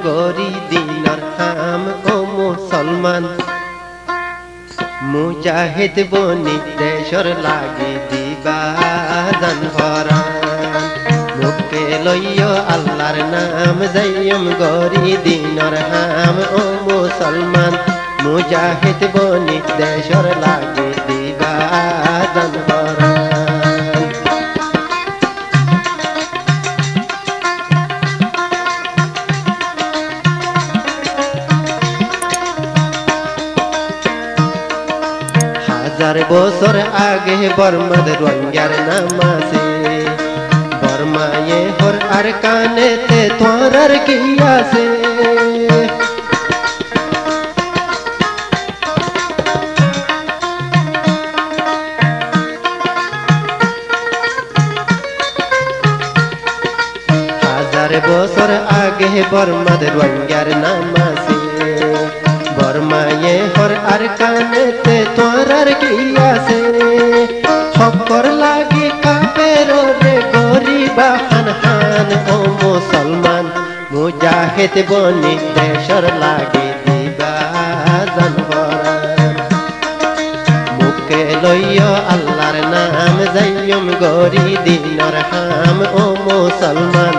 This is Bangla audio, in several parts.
গরি দিনর হাম ও মুসলমান মুজাহিদ বনি দেশর লাগি দিবা জান হরান মুখে লইয় আল্লাহর নাম যাইম গরি দিনর হাম ও মুসলমান মুজাহিদ বনি দেশর লাগি দিবা জান হরান হাজার বছর আগে বর্মাদ রোহিঙ্গার নাম আছে বর্মায়ে হর আর কানেতে তোর আর কি আছে হাজার বছর আগে বর্মাদ রোহিঙ্গার নাম আছে বর্মায়ে হর আর কানেতে তোর আর কি আছে হকর লাগি কাফের রে গরিবা হান হান ও মুসলমান মুজাহিদ বনি দেশর লাগি দিবা জান হরান মুখে লইয় আল্লাহর নাম যাইম গরি দিনর হাম ও মুসলমান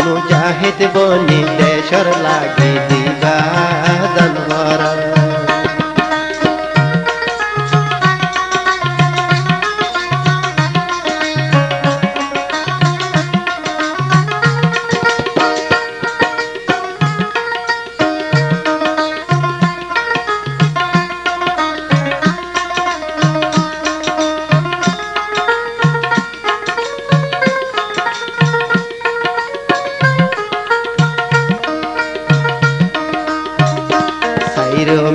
মুজাহিদ বনি দেশর লাগি দিবা জান হরান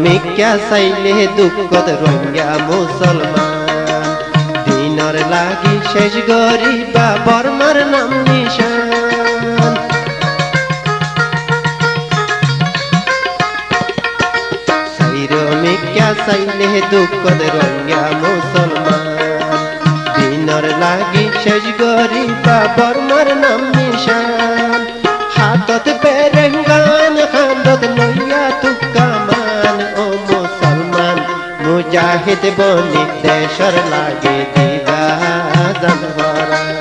মিক্যা চাইলে দুঃখত রোহিঙ্গা মুসলমান দিনর লাগি শেষ গরিবা বর্মার নাম নিশান সাইর মিক্যা চাইলে দুঃখত রোহিঙ্গা মুসলমান দিনর লাগি শেষ গরিবা বর্মার নাম নিশান হাতত বেরেঙ্গান হাতত লইয়া তুকা মুজাহিদ বনি দেশর লাগি দিবা জান হরান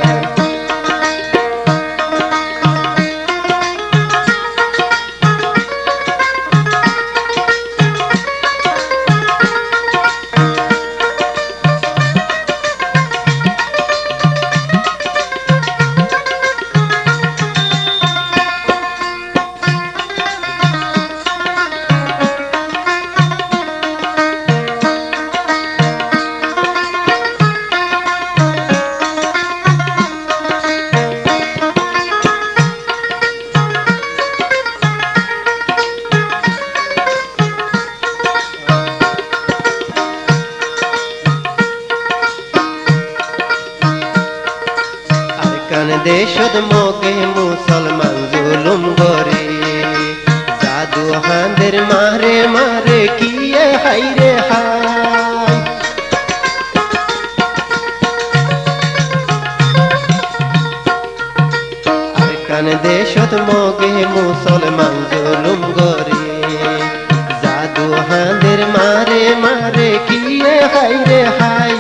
দেশত মোকে মুসলমান জুলুম করে জাদু হাঁদের মারে মারে কিয়ে হাইরে হাই আর কান দেশত মোকে মুসলমান জুলুম করে জাদু হাঁদের মারে মারে কিয়ে হাইরে হাই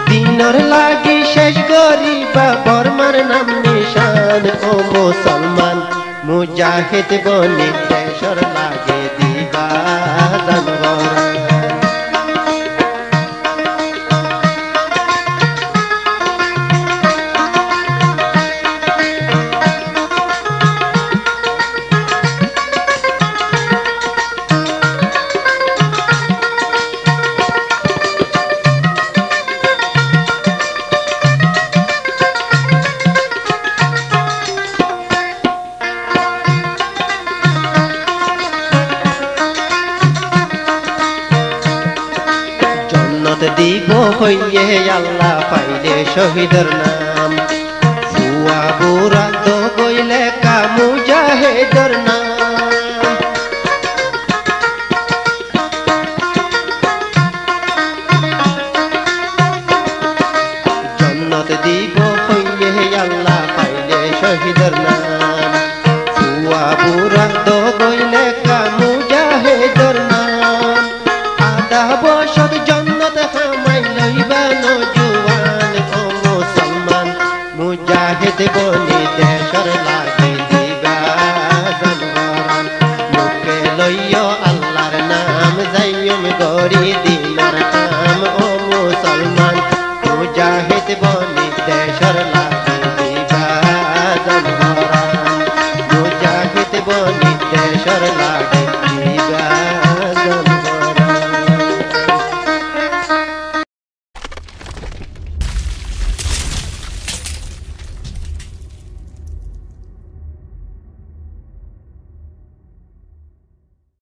দিনর লাগি শেষ গরিবা বর্মার নাম নিশান ও মুসলমান মুজাহিদ বনি দেশর লাগে দিবা জান হরান দিব হইয়ে আল্লাহ পাইলে শহীদের নাম ফুয়া বুড়া তো কইলে কা মুজাহিদের নাম জান্নাত দিব হইয়ে আল্লাহ পাইলে শহীদের নাম मुजाहिद बनी देशर लागे दिबा जनवरान मुखे लइयो अल्लाहर नाम जाइयुम गरी दिनार काम ओ मुसलमान मुजाहिद बनी देशर लागे दिबा जनवरान मुजाहिद बनी देशर लागे